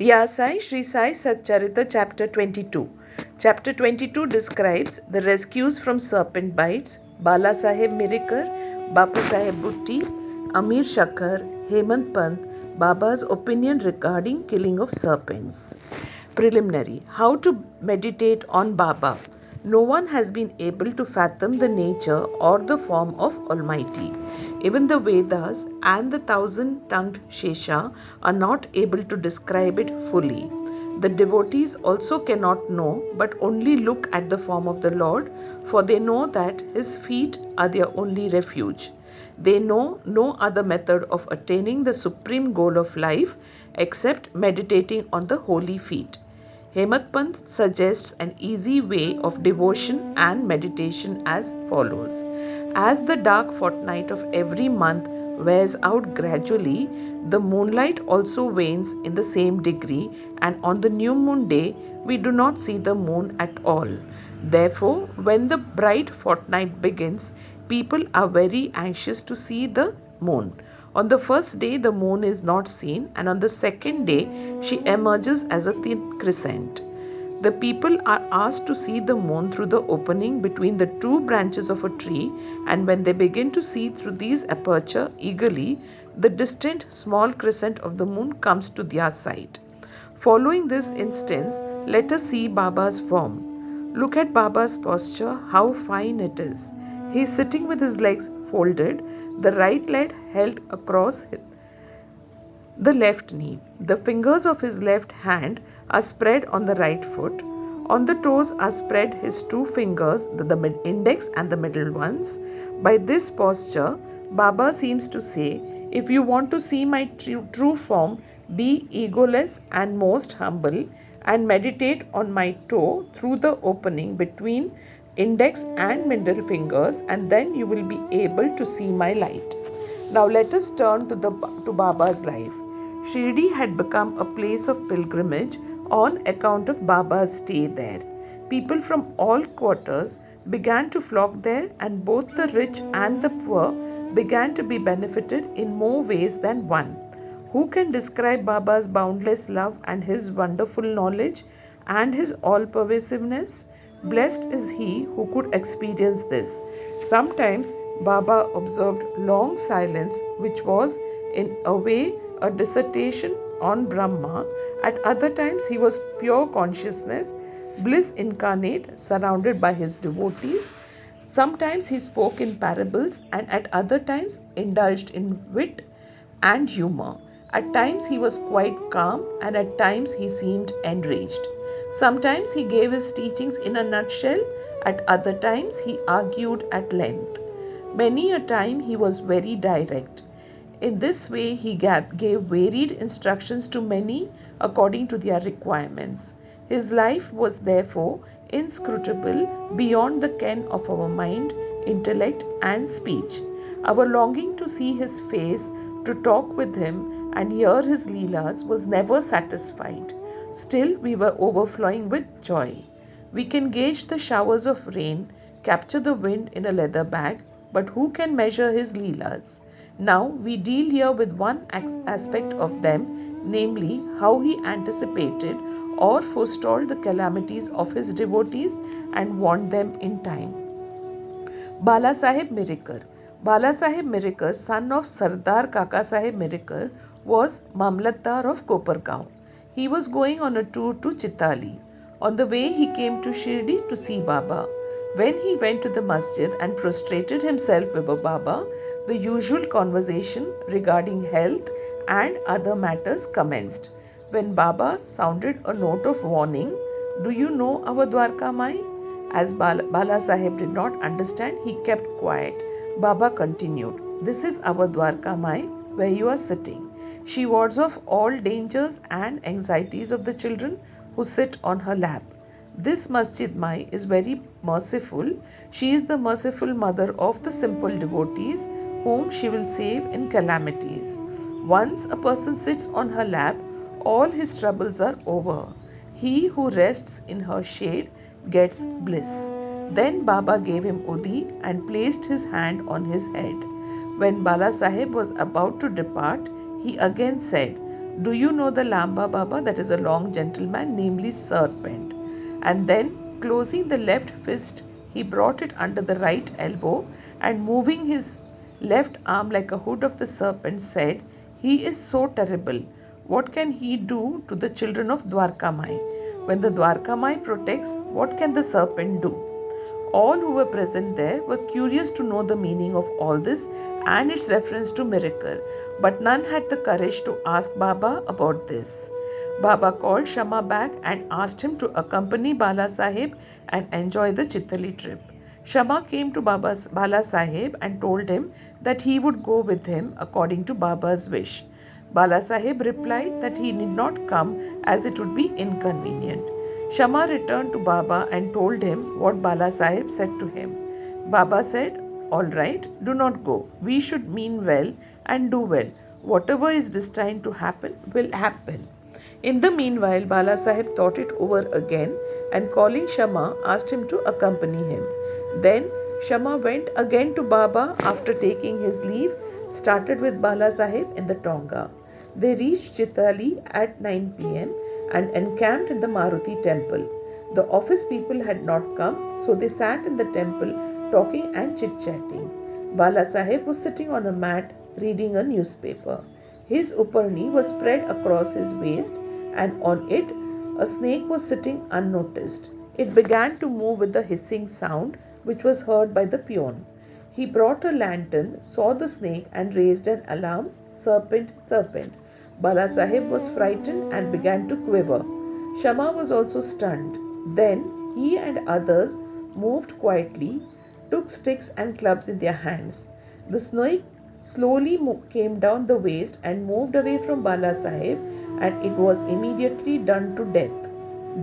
Sai, Shri Sai, Satcharitra, chapter 22. Chapter 22 describes the rescues from serpent bites, Bala Saheb Mirikar, Bapu Saheb Bhutti, Amir Shakkar, Hemant Pant, Baba's opinion regarding killing of serpents. Preliminary. How to meditate on Baba. No one has been able to fathom the nature or the form of Almighty. Even the Vedas and the thousand-tongued Shesha are not able to describe it fully. The devotees also cannot know but only look at the form of the Lord, for they know that His feet are their only refuge. They know no other method of attaining the supreme goal of life except meditating on the holy feet. Hemant Pant suggests an easy way of devotion and meditation as follows. As the dark fortnight of every month wears out gradually, the moonlight also wanes in the same degree, and on the new moon day we do not see the moon at all. Therefore, when the bright fortnight begins, people are very anxious to see the moon. On the first day, the moon is not seen, and on the second day, she emerges as a thin crescent. The people are asked to see the moon through the opening between the two branches of a tree, and when they begin to see through these aperture eagerly, the distant small crescent of the moon comes to their sight. Following this instance, let us see Baba's form. Look at Baba's posture, how fine it is. He is sitting with his legs folded, the right leg held across the left knee. The fingers of his left hand are spread on the right foot. On the toes are spread his two fingers, the index and the middle ones. By this posture, Baba seems to say, if you want to see my true form, be egoless and most humble, and meditate on my toe through the opening between index and middle fingers, and then you will be able to see my light. Now let us turn to Baba's life. Shirdi had become a place of pilgrimage on account of Baba's stay there. People from all quarters began to flock there, and both the rich and the poor began to be benefited in more ways than one. Who can describe Baba's boundless love and his wonderful knowledge and his all-pervasiveness? Blessed is he who could experience this. Sometimes Baba observed long silence, which was in a way a dissertation on Brahma. At other times he was pure consciousness, bliss incarnate, surrounded by his devotees. Sometimes he spoke in parables, and at other times indulged in wit and humor. At times he was quite calm, and at times he seemed enraged. Sometimes he gave his teachings in a nutshell, at other times he argued at length. Many a time he was very direct. In this way he gave varied instructions to many according to their requirements. His life was therefore inscrutable beyond the ken of our mind, intellect and speech. Our longing to see his face, to talk with him and hear his leelas was never satisfied. Still we were overflowing with joy. We can gauge the showers of rain, capture the wind in a leather bag, but who can measure his leelas? Now we deal here with one aspect of them, namely how he anticipated or forestalled the calamities of his devotees and warned them in time. Bala Saheb Mirikar. Bala Saheb Mirikar, son of Sardar Kaka Saheb Mirikar, was Mamlatdar of Kopargaon. He was going on a tour to Chitali. On the way he came to Shirdi to see Baba. When he went to the masjid and prostrated himself before Baba, the usual conversation regarding health and other matters commenced. When Baba sounded a note of warning, "Do you know our Dwarka Mai?" As Bala Saheb did not understand, he kept quiet. Baba continued, "This is our Dwarka Mai, where you are sitting. She wards off all dangers and anxieties of the children who sit on her lap. This Masjid Mai is very merciful. She is the merciful mother of the simple devotees whom she will save in calamities. Once a person sits on her lap, all his troubles are over. He who rests in her shade gets bliss." Then Baba gave him Udi and placed his hand on his head. When Bala Saheb was about to depart, he again said, "Do you know the Lamba Baba?" That is a long gentleman, namely serpent. And then, closing the left fist, he brought it under the right elbow and moving his left arm like a hood of the serpent said, "He is so terrible. What can he do to the children of Dwarkamai? When the Dwarkamai protects, what can the serpent do?" All who were present there were curious to know the meaning of all this and its reference to miracle, but none had the courage to ask Baba about this. Baba called Shama back and asked him to accompany Bala Sahib and enjoy the Chitali trip. Shama came to Bala Sahib and told him that he would go with him according to Baba's wish. Bala Sahib replied that he need not come as it would be inconvenient. Shama returned to Baba and told him what Bala Sahib said to him. Baba said, "All right, do not go. We should mean well and do well. Whatever is destined to happen will happen." In the meanwhile, Bala Sahib thought it over again and calling Shama asked him to accompany him. Then Shama went again to Baba after taking his leave, started with Bala Sahib in the Tonga. They reached Chitali at 9 p.m. and encamped in the Maruti temple. The office people had not come, so they sat in the temple talking and chit-chatting. Bala Sahib was sitting on a mat reading a newspaper. His uparni was spread across his waist and on it a snake was sitting unnoticed. It began to move with a hissing sound which was heard by the peon. He brought a lantern, saw the snake and raised an alarm, "Serpent, serpent." Bala Sahib was frightened and began to quiver. Shama was also stunned. Then he and others moved quietly, took sticks and clubs in their hands. The snake slowly came down the waist and moved away from Bala Sahib, and it was immediately done to death.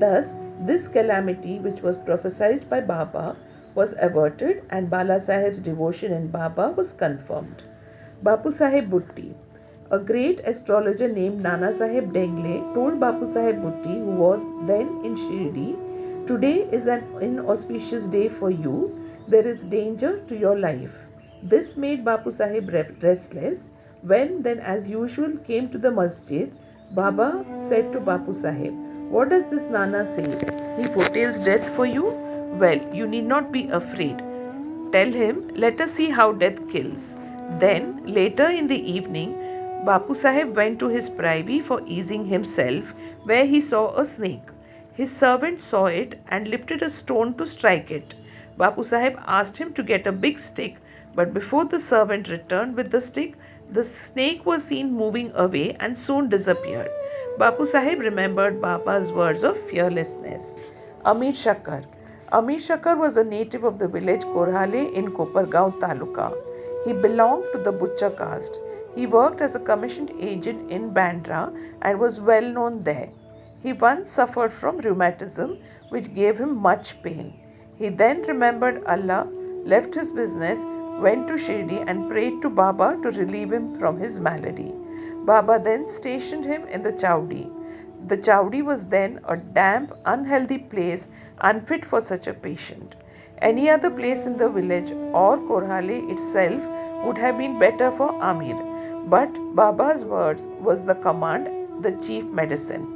Thus, this calamity, which was prophesied by Baba, was averted and Bala Sahib's devotion in Baba was confirmed. Bapu Sahib Bhutti. A great astrologer named Nana Sahib Dengle told Bapu Sahib Bhutti, who was then in Shirdi, "Today is an inauspicious day for you. There is danger to your life." This made Bapu Sahib restless. When then as usual came to the masjid, Baba said to Bapu Sahib, "What does this Nana say? He foretells death for you? Well, you need not be afraid. Tell him, let us see how death kills." Then, later in the evening, Bapu Sahib went to his privy for easing himself, where he saw a snake. His servant saw it and lifted a stone to strike it. Bapu Sahib asked him to get a big stick, but before the servant returned with the stick, the snake was seen moving away and soon disappeared. Bapu Sahib remembered Baba's words of fearlessness. Amir Shakar. Amir Shakar was a native of the village Korhale in Kopargaon Taluka. He belonged to the Butcher caste. He worked as a commissioned agent in Bandra and was well known there. He once suffered from rheumatism, which gave him much pain. He then remembered Allah, left his business, went to Shirdi and prayed to Baba to relieve him from his malady. Baba then stationed him in the Chowdi. The Chowdi was then a damp, unhealthy place unfit for such a patient. Any other place in the village or Korhale itself would have been better for Amir. But Baba's words was the command, the chief medicine.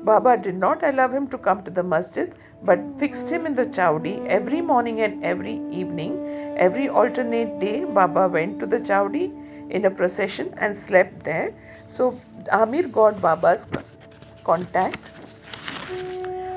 Baba did not allow him to come to the masjid, but fixed him in the Chowdi every morning and every evening. Every alternate day, Baba went to the Chowdi in a procession and slept there. So Amir got Baba's contact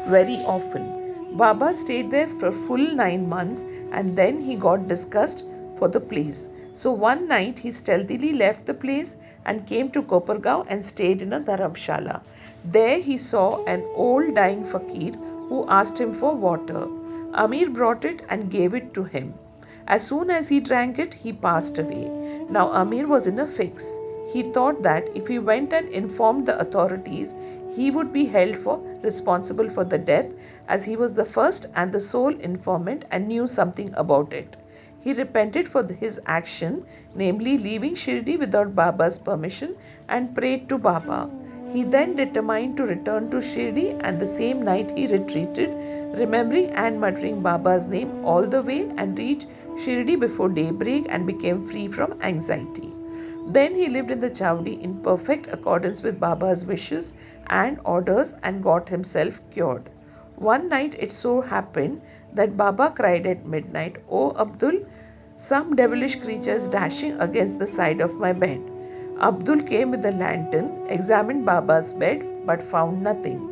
very often. Baba stayed there for full 9 months and then he got disgust for the place. So one night he stealthily left the place and came to Kopargaon and stayed in a dharamshala. There he saw an old dying fakir who asked him for water. Amir brought it and gave it to him. As soon as he drank it, he passed away. Now Amir was in a fix. He thought that if he went and informed the authorities, he would be held responsible for the death, as he was the first and the sole informant and knew something about it. He repented for his action, namely leaving Shirdi without Baba's permission, and prayed to Baba. He then determined to return to Shirdi, and the same night he retreated, remembering and muttering Baba's name all the way, and reached Shirdi before daybreak and became free from anxiety. Then he lived in the chowdi in perfect accordance with Baba's wishes and orders and got himself cured. One night it so happened that Baba cried at midnight, "O Abdul, some devilish creature is dashing against the side of my bed." Abdul came with a lantern, examined Baba's bed, but found nothing.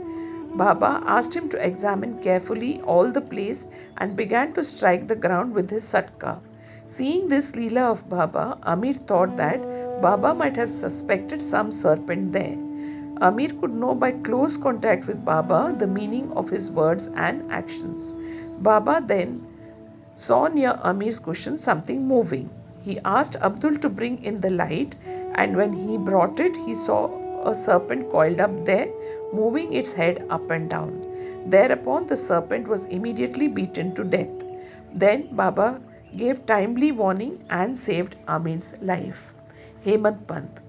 Baba asked him to examine carefully all the place and began to strike the ground with his satka. Seeing this Leela of Baba, Amir thought that Baba might have suspected some serpent there. Amir could know by close contact with Baba the meaning of his words and actions. Baba then saw near Amir's cushion something moving. He asked Abdul to bring in the light, and when he brought it, he saw a serpent coiled up there, moving its head up and down. Thereupon the serpent was immediately beaten to death. Then Baba gave timely warning and saved Amir's life. Hemant Pant.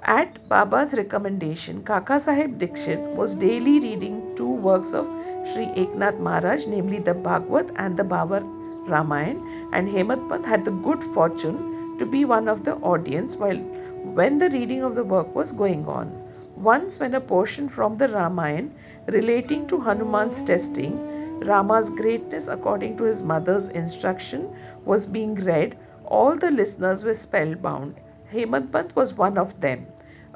At Baba's recommendation, Kaka Sahib Dikshit was daily reading two works of Sri Eknath Maharaj, namely the Bhagavad and the Babar Ramayana, and Hemant Pant had the good fortune to be one of the audience when the reading of the work was going on. Once, when a portion from the Ramayana relating to Hanuman's testing Rama's greatness according to his mother's instruction was being read, all the listeners were spellbound. Hemant Pant was one of them.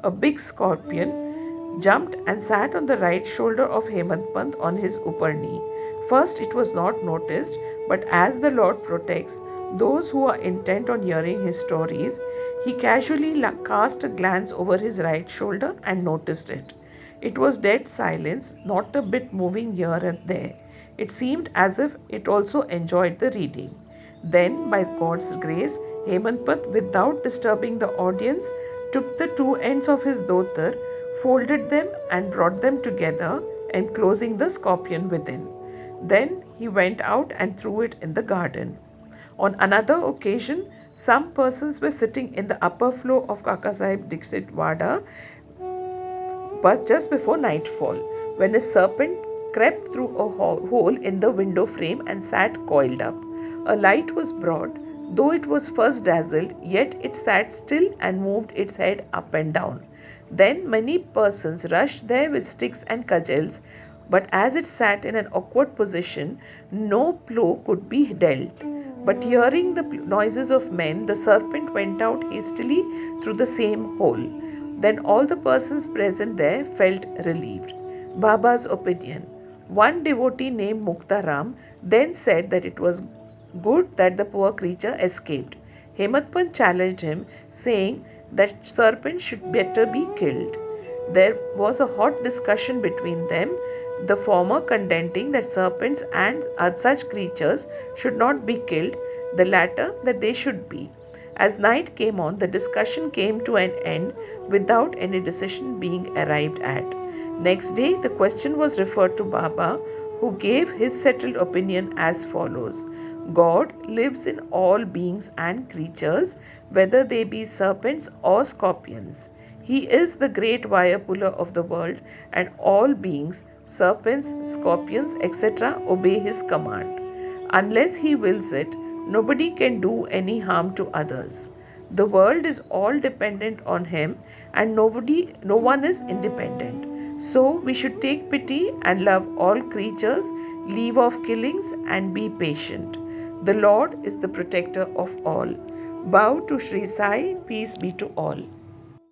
A big scorpion jumped and sat on the right shoulder of Hemant Pant on his upper knee. First it was not noticed, but as the Lord protects those who are intent on hearing his stories, he casually cast a glance over his right shoulder and noticed it. It was dead silence, not a bit moving here and there. It seemed as if it also enjoyed the reading. Then, by God's grace, Hemant Pant, without disturbing the audience, took the two ends of his dhotar, folded them and brought them together, enclosing the scorpion within. Then he went out and threw it in the garden. On another occasion, some persons were sitting in the upper floor of Kaka Sahib Dikshit Wada, but just before nightfall, when a serpent crept through a hole in the window frame and sat coiled up. A light was brought. Though it was first dazzled, yet it sat still and moved its head up and down. Then many persons rushed there with sticks and cudgels, but as it sat in an awkward position, no blow could be dealt. But hearing the noises of men, the serpent went out hastily through the same hole. Then all the persons present there felt relieved. Baba's opinion. One devotee named Muktaram then said that it was good that the poor creature escaped. Hemant Pant challenged him, saying that serpent should better be killed. There was a hot discussion between them, the former contending that serpents and such creatures should not be killed, the latter that they should be. As night came on, the discussion came to an end without any decision being arrived at. Next day, the question was referred to Baba, who gave his settled opinion as follows. God lives in all beings and creatures, whether they be serpents or scorpions. He is the great wire puller of the world, and all beings, serpents, scorpions, etc., obey his command. Unless he wills it, nobody can do any harm to others. The world is all dependent on him, and no one is independent. So we should take pity and love all creatures, leave off killings and be patient. The Lord is the protector of all. Bow to Shri Sai, peace be to all.